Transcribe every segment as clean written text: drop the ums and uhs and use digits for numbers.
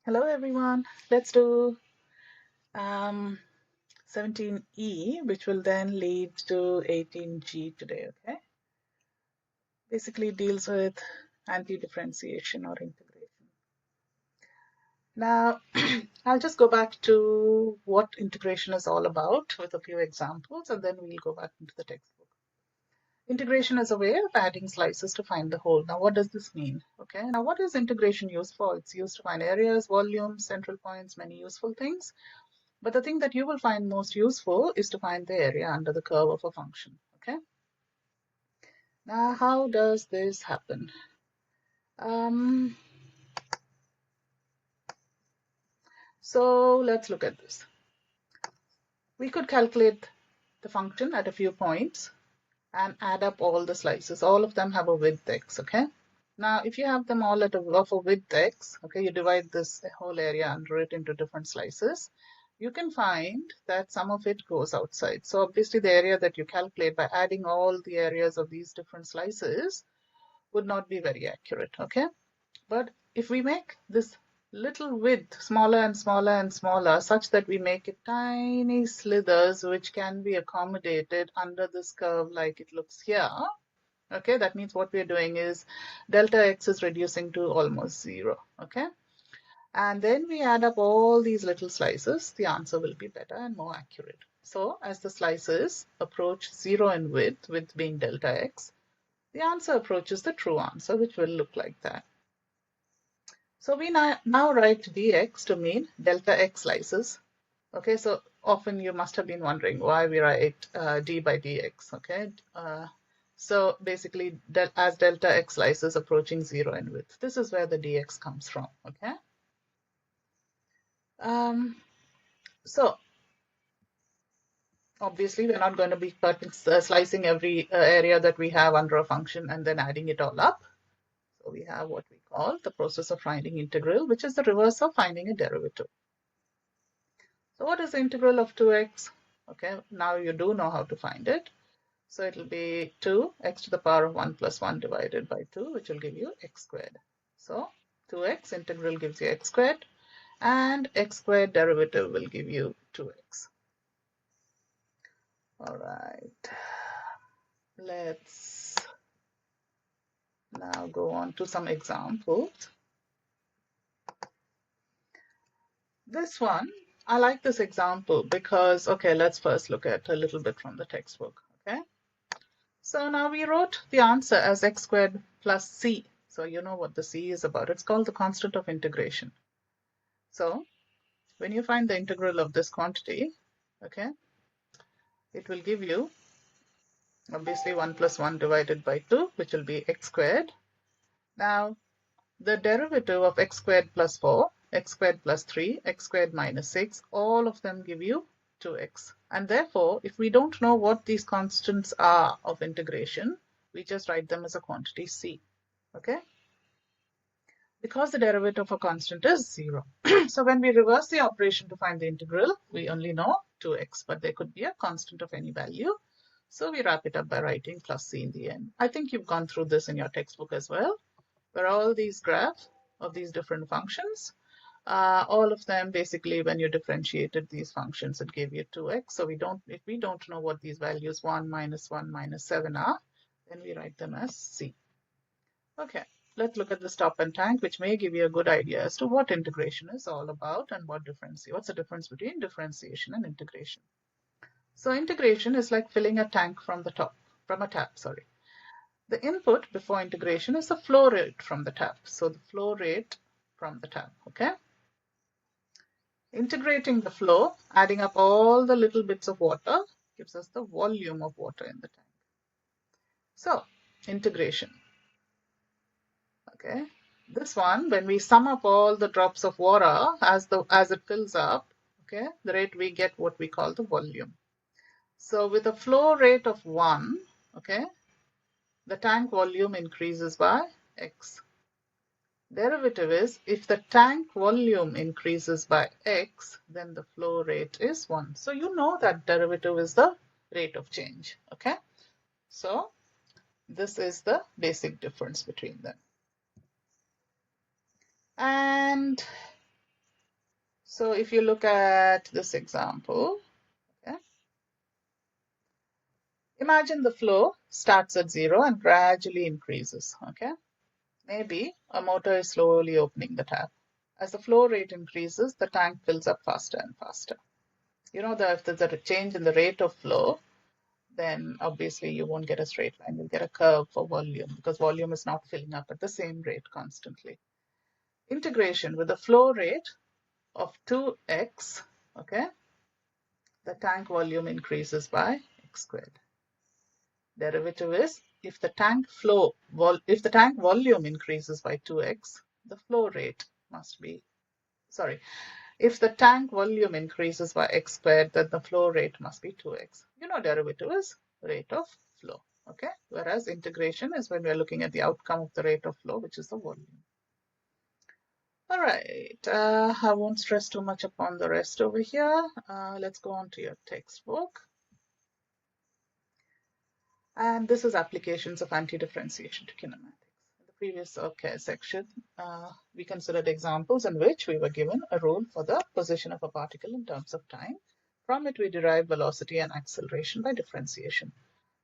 Hello everyone. Let's do 17E, which will then lead to 18G today, okay? Basically deals with anti-differentiation or integration. Now, I'll just go back to what integration is all about with a few examples, and then we'll go back into the textbook. Integration is a way of adding slices to find the whole. Now, what does this mean? Okay, now what is integration used for? It's used to find areas, volumes, central points, many useful things. But the thing that you will find most useful is to find the area under the curve of a function, okay? Now, how does this happen? So let's look at this. We could calculate the function at a few points and add up all the slices. All of them have a width x, okay? Now, if you have them all at of a width x, okay, you divide this whole area under it into different slices, you can find that some of it goes outside. So obviously the area that you calculate by adding all the areas of these different slices would not be very accurate, okay? But if we make this little width smaller and smaller and smaller such that we make it tiny slithers which can be accommodated under this curve like it looks here, okay, that means what we're doing is delta x is reducing to almost 0, okay? And then we add up all these little slices, the answer will be better and more accurate. So as the slices approach 0 in width being delta x, the answer approaches the true answer, which will look like that. So we now write dx to mean delta x slices. Okay, so often you must have been wondering why we write d by dx, okay? So basically, as delta x slices approaching 0 in width, this is where the dx comes from, okay? So obviously, we're not going to be slicing every area that we have under a function and then adding it all up. So we have what we call the process of finding integral, which is the reverse of finding a derivative. So what is the integral of 2x? Okay, now you do know how to find it. So it will be 2x to the power of 1 plus 1 divided by 2, which will give you x squared. So 2x integral gives you x squared, and x squared derivative will give you 2x. All right, let's now go on to some examples. This one, I like this example because, okay, let's first look at a little bit from the textbook, okay? So now we wrote the answer as x squared plus c. So you know what the c is about. It's called the constant of integration. So when you find the integral of this quantity, okay, it will give you obviously 1 plus 1 divided by 2, which will be x squared. Now the derivative of x squared plus 4, x squared plus 3, x squared minus 6, all of them give you 2x. And therefore, if we don't know what these constants are of integration, we just write them as a quantity c, okay? Because the derivative of a constant is 0. So when we reverse the operation to find the integral, we only know 2x, but there could be a constant of any value. So we wrap it up by writing plus c in the end. I think you've gone through this in your textbook as well, where all these graphs of these different functions, all of them basically when you differentiated these functions, it gave you 2x. So if we don't know what these values 1, minus 7 are, then we write them as c. Okay, let's look at the stop and tank, which may give you a good idea as to what integration is all about and what's the difference between differentiation and integration. So integration is like filling a tank from a tap. The input before integration is the flow rate from the tap. So the flow rate from the tap, okay? Integrating the flow, adding up all the little bits of water, gives us the volume of water in the tank. So integration. Okay, this one, when we sum up all the drops of water as it fills up, okay, the rate we get what we call the volume. So with a flow rate of 1, okay, the tank volume increases by x. Derivative is if the tank volume increases by x, then the flow rate is 1. So you know that derivative is the rate of change, okay? So this is the basic difference between them. And So if you look at this example, okay, imagine the flow starts at 0 and gradually increases. Okay, maybe a motor is slowly opening the tap. As the flow rate increases, the tank fills up faster and faster. You know that if there's a change in the rate of flow, then obviously you won't get a straight line. You'll get a curve for volume because volume is not filling up at the same rate constantly. Integration with a flow rate of 2x, okay, the tank volume increases by x squared. Derivative is if the tank volume increases by 2x, the flow rate must be, sorry, if the tank volume increases by x squared, then the flow rate must be 2x. You know, derivative is rate of flow, okay? Whereas integration is when we're looking at the outcome of the rate of flow, which is the volume. All right, I won't stress too much upon the rest over here. Let's go on to your textbook. And this is applications of anti-differentiation to kinematics. In the previous section, we considered examples in which we were given a rule for the position of a particle in terms of time. From it, we derive velocity and acceleration by differentiation.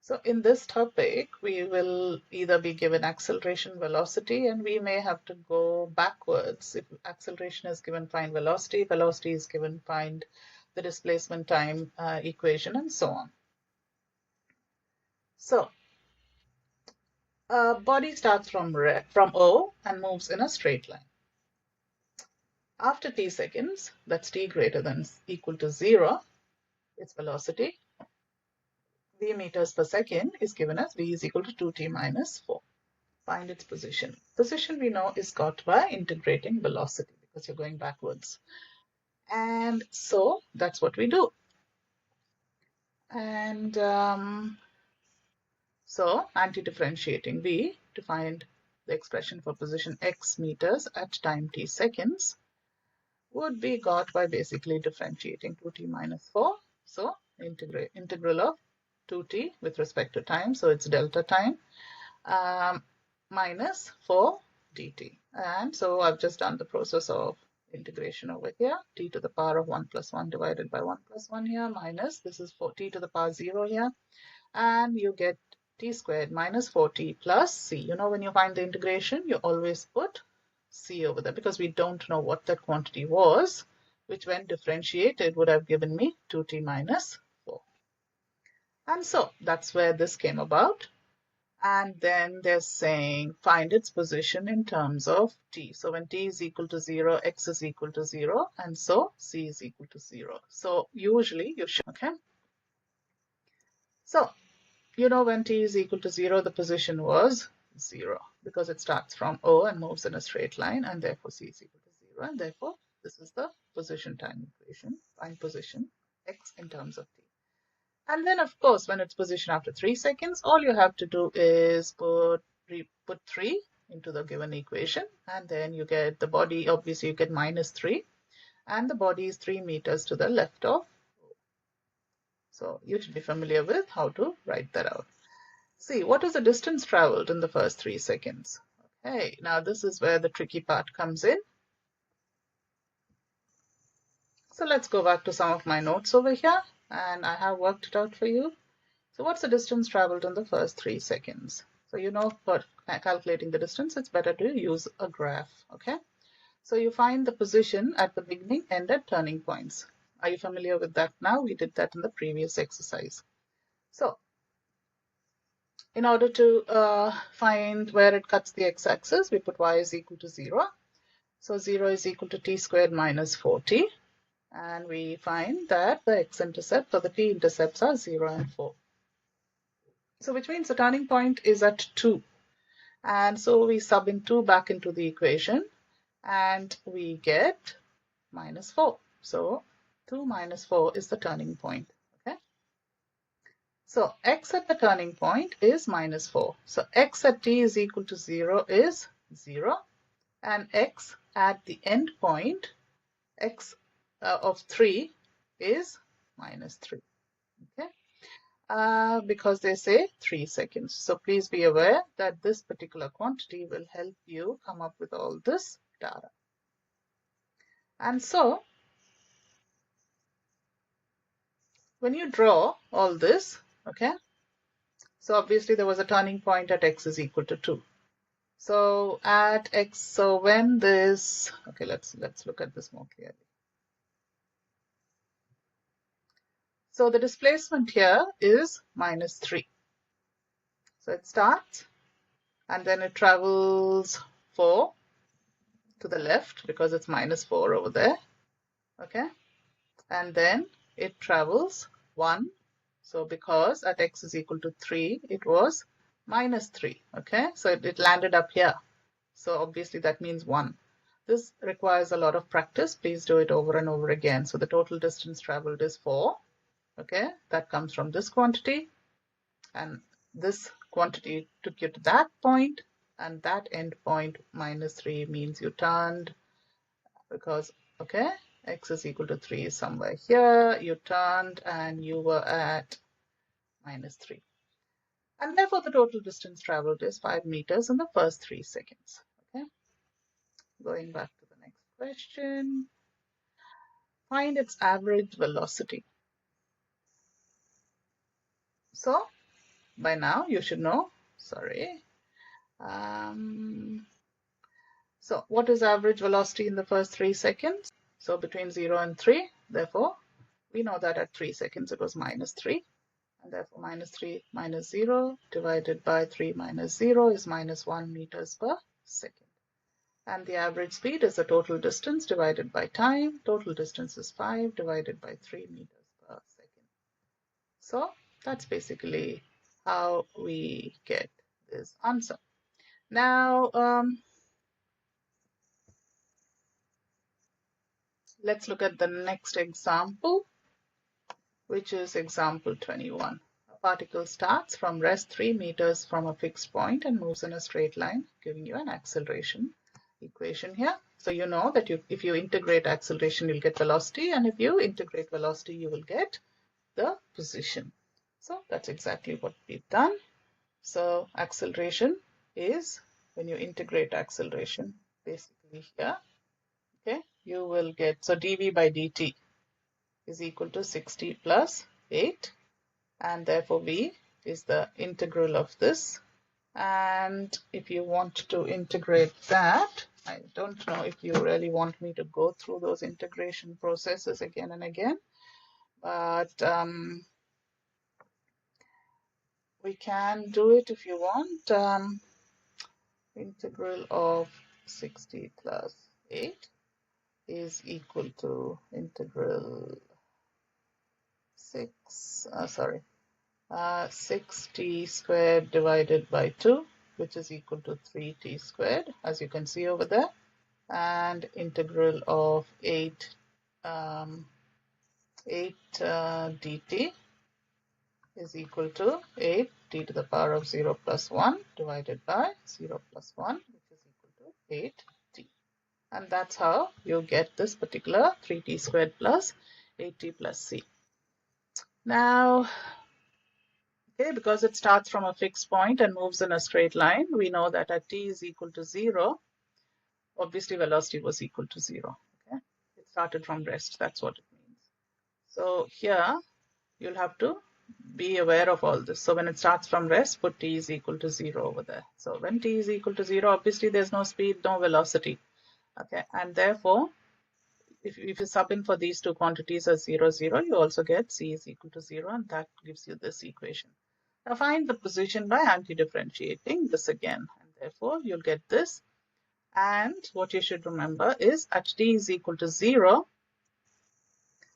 So in this topic, we will either be given acceleration, velocity, and we may have to go backwards. If acceleration is given, find velocity. Velocity is given, find the displacement time equation, and so on. So a body starts from O and moves in a straight line. After t seconds, that's t greater than equal to 0, its velocity, v meters per second, is given as v is equal to 2t minus 4. Find its position. Position we know is got by integrating velocity because you're going backwards. And so that's what we do. And so anti-differentiating v to find the expression for position x meters at time t seconds would be got by basically differentiating 2t minus 4. So integral of 2t with respect to time, so it's delta time, minus 4 dt. And so I've just done the process of integration over here, t to the power of 1 plus 1 divided by 1 plus 1 here, minus, this is 4t to the power 0 here, and you get t squared minus 4t plus c. You know, when you find the integration, you always put c over there because we don't know what that quantity was, which when differentiated would have given me 2t minus 4. And so that's where this came about. And then they're saying find its position in terms of t. So when t is equal to 0, x is equal to 0, and so c is equal to 0. So usually you should, okay? So you know when t is equal to 0, the position was 0 because it starts from O and moves in a straight line, and therefore c is equal to 0, and therefore this is the position time equation. Find position x in terms of t. And then of course when it's position after 3 seconds, all you have to do is put 3 into the given equation, and then you get the body, obviously you get minus 3, and the body is 3 meters to the left of. So you should be familiar with how to write that out. See, what is the distance traveled in the first 3 seconds? Okay, now this is where the tricky part comes in. So let's go back to some of my notes over here, and I have worked it out for you. So what's the distance traveled in the first 3 seconds? So you know, for calculating the distance, it's better to use a graph, okay? So you find the position at the beginning, end, at turning points. Are you familiar with that now? We did that in the previous exercise. So in order to find where it cuts the x-axis, we put y is equal to 0. So 0 is equal to t squared minus 4t. And we find that the x-intercept or the t-intercepts are 0 and 4. So which means the turning point is at 2. And so we sub in 2 back into the equation, and we get minus 4. So 2 minus 4 is the turning point. Okay. So x at the turning point is minus 4. So x at t is equal to 0 is 0. And x at the end point, x of 3 is minus 3. Okay. Because they say 3 seconds. So please be aware that this particular quantity will help you come up with all this data. And so when you draw all this, okay, so obviously there was a turning point at x is equal to 2. So at x, so when this, okay, let's look at this more clearly. So the displacement here is -3. So it starts and then it travels 4 to the left because it's -4 over there, okay, and then it travels 1. So because at x is equal to 3, it was -3, okay, so it landed up here. So obviously that means 1. This requires a lot of practice. Please do it over and over again. So the total distance traveled is 4, okay, that comes from this quantity, and this quantity took you to that point, and that end point -3 means you turned, because, okay, x is equal to 3 is somewhere here, you turned and you were at -3. And therefore the total distance traveled is 5 meters in the first 3 seconds. Okay, going back to the next question. Find its average velocity. So by now you should know, sorry. So what is average velocity in the first 3 seconds? So between 0 and 3, therefore we know that at 3 seconds it was -3. And therefore -3 minus 0 divided by 3 minus 0 is -1 meters per second. And the average speed is the total distance divided by time. Total distance is 5 divided by 3 meters per second. So that's basically how we get this answer. Now, let's look at the next example, which is example 21. A particle starts from rest 3 meters from a fixed point and moves in a straight line, giving you an acceleration equation here. So you know that if you integrate acceleration, you'll get velocity, and if you integrate velocity, you will get the position. So that's exactly what we've done. So acceleration is, when you integrate acceleration, basically here, okay, you will get, so dv by dt is equal to 60 plus 8, and therefore v is the integral of this. And if you want to integrate that, I don't know if you really want me to go through those integration processes again and again, but we can do it if you want. Integral of 60 plus 8 is equal to integral 6t squared divided by 2, which is equal to 3t squared, as you can see over there, and integral of 8 dt is equal to 8 t to the power of 0 plus 1 divided by 0 plus 1, which is equal to 8t. And that's how you get this particular 3t squared plus 8t plus c. Now, okay, because it starts from a fixed point and moves in a straight line, we know that at t is equal to 0, obviously velocity was equal to 0. Okay, it started from rest, that's what it means. So here you'll have to be aware of all this. So when it starts from rest, put t is equal to 0 over there. So when t is equal to 0, obviously there's no speed, no velocity. Okay, and therefore if you sub in for these two quantities as 0, 0, you also get c is equal to 0, and that gives you this equation. Now find the position by anti-differentiating this again, and therefore you'll get this. And what you should remember is at t is equal to 0,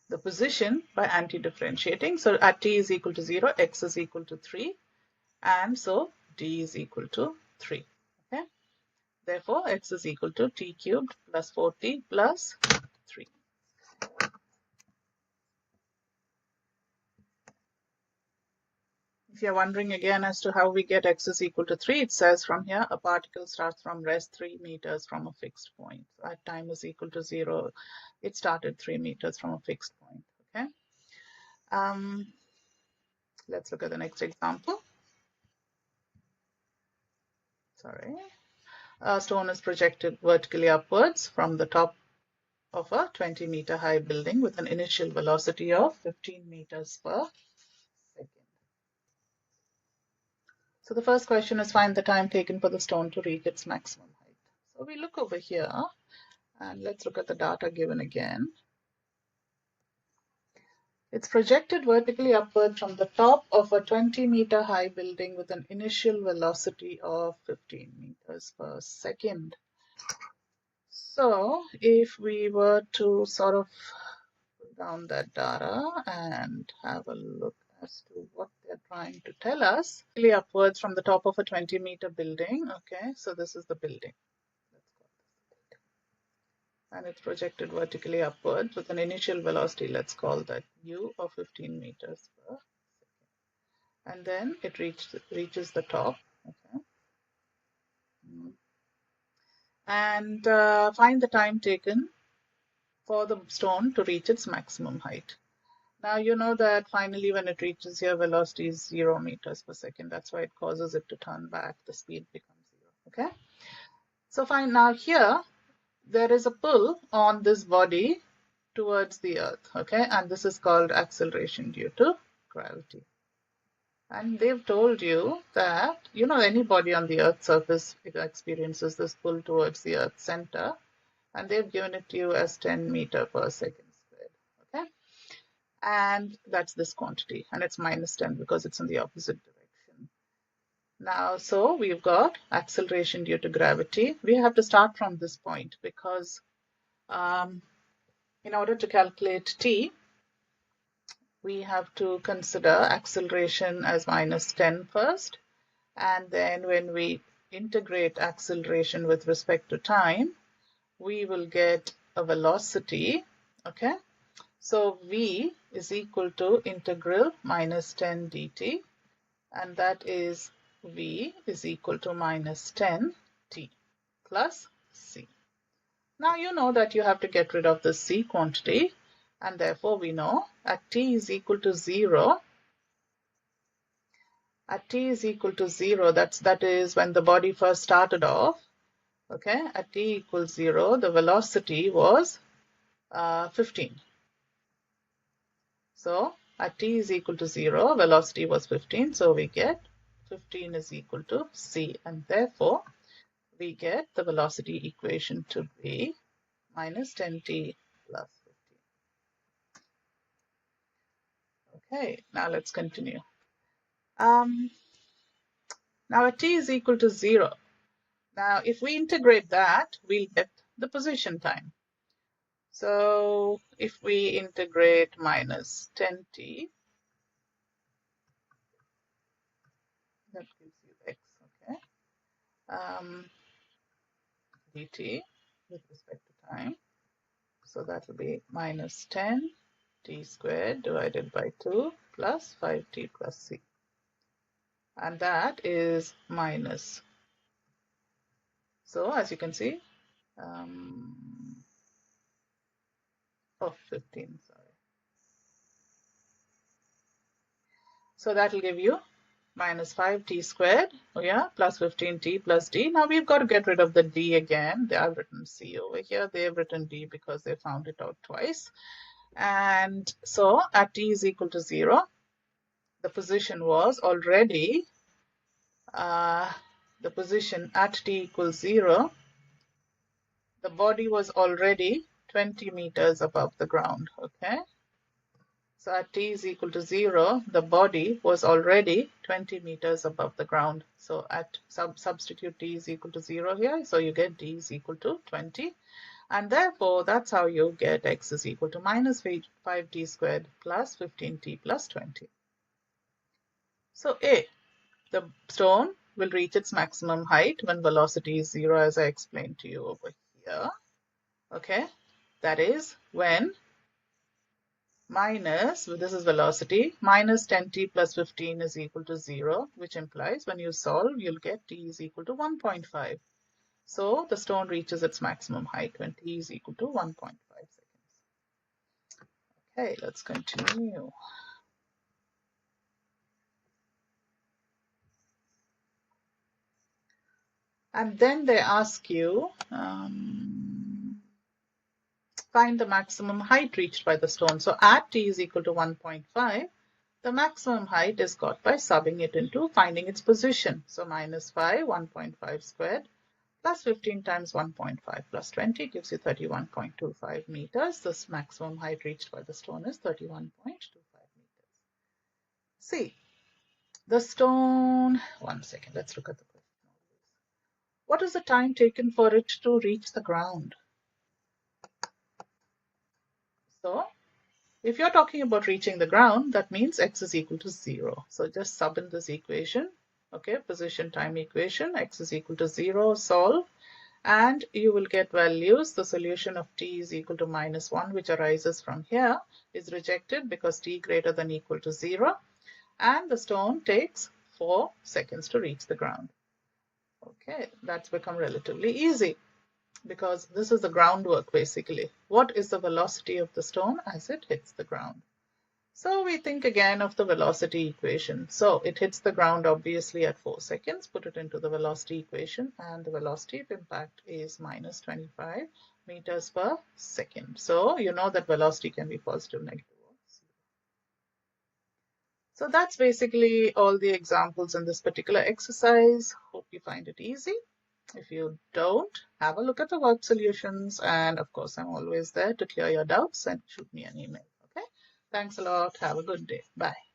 the position by anti-differentiating. So at t is equal to 0, x is equal to 3, and so d is equal to 3. Okay. Therefore, x is equal to t cubed plus 4t plus 3. If you're wondering again as to how we get x is equal to 3, it says from here, a particle starts from rest 3 meters from a fixed point. So at time is equal to 0, it started 3 meters from a fixed point. Okay. Let's look at the next example. Sorry. A stone is projected vertically upwards from the top of a 20-meter high building with an initial velocity of 15 meters per second. So the first question is find the time taken for the stone to reach its maximum height. So we look over here and let's look at the data given again. It's projected vertically upward from the top of a 20-meter high building with an initial velocity of 15 meters per second. So if we were to sort of put down that data and have a look as to what they're trying to tell us, really upwards from the top of a 20-meter building. Okay, so this is the building. And it's projected vertically upwards with an initial velocity, let's call that u, of 15 meters per second. And then it reaches the top. Okay. And find the time taken for the stone to reach its maximum height. Now you know that finally when it reaches here, velocity is 0 meters per second. That's why it causes it to turn back. The speed becomes 0. Okay. So fine. Now here there is a pull on this body towards the earth. Okay. And this is called acceleration due to gravity. And they've told you that, you know, any body on the earth's surface experiences this pull towards the earth's center. And they've given it to you as 10 meter per second squared. Okay. And that's this quantity, and it's minus 10 because it's in the opposite direction. Now, so we've got acceleration due to gravity. We have to start from this point because in order to calculate t, we have to consider acceleration as minus 10 first, and then when we integrate acceleration with respect to time, we will get a velocity. Okay. So v is equal to integral minus 10 dt, and that is v is equal to minus 10 t plus c. Now you know that you have to get rid of the c quantity, and therefore we know at t is equal to 0, that is when the body first started off. Okay, at t equals 0, the velocity was 15. So at t is equal to 0, velocity was 15, so we get 15 is equal to c, and therefore we get the velocity equation to be minus 10t plus 15. Okay, now let's continue. Now at t is equal to 0, now if we integrate that, we'll get the position time. So if we integrate minus 10t, that gives you x, okay, dt with respect to time. So that will be minus 10 t squared divided by 2 plus 5t plus c. And that is minus. So as you can see, 15, sorry. So that will give you minus 5t squared, oh yeah, plus 15t plus d. Now we've got to get rid of the d again. They have written c over here. They've written d because they found it out twice. And so at t is equal to 0, the position was already, the position at t equals 0, the body was already 20 meters above the ground. Okay. So at t is equal to 0, the body was already 20 meters above the ground. So at substitute t is equal to 0 here. So you get d is equal to 20. And therefore, that's how you get x is equal to minus 5t squared plus 15t plus 20. So A, the stone will reach its maximum height when velocity is 0, as I explained to you over here. Okay, that is when minus, this is velocity, minus 10t plus 15 is equal to 0, which implies when you solve, you'll get t is equal to 1.5. So the stone reaches its maximum height when t is equal to 1.5 seconds. Okay, let's continue. And then they ask you, find the maximum height reached by the stone. So at t is equal to 1.5, the maximum height is got by subbing it into finding its position. So minus 5, 1.5 squared, plus 15 times 1.5 plus 20 gives you 31.25 meters. This maximum height reached by the stone is 31.25 meters. See, the stone, one second, let's look at the question. What is the time taken for it to reach the ground? So if you're talking about reaching the ground, that means x is equal to 0. So just sub in this equation, okay, position time equation, x is equal to 0, solve, and you will get values. The solution of t is equal to minus 1, which arises from here, is rejected because t greater than equal to 0, and the stone takes 4 seconds to reach the ground. Okay, that's become relatively easy because this is the groundwork basically. What is the velocity of the stone as it hits the ground? So we think again of the velocity equation. So it hits the ground obviously at 4 seconds, put it into the velocity equation, and the velocity of impact is minus 25 meters per second. So you know that velocity can be positive, negative. So that's basically all the examples in this particular exercise. Hope you find it easy. If you don't, have a look at the word solutions, and of course I'm always there to clear your doubts and shoot me an email. Okay, thanks a lot. Have a good day. Bye.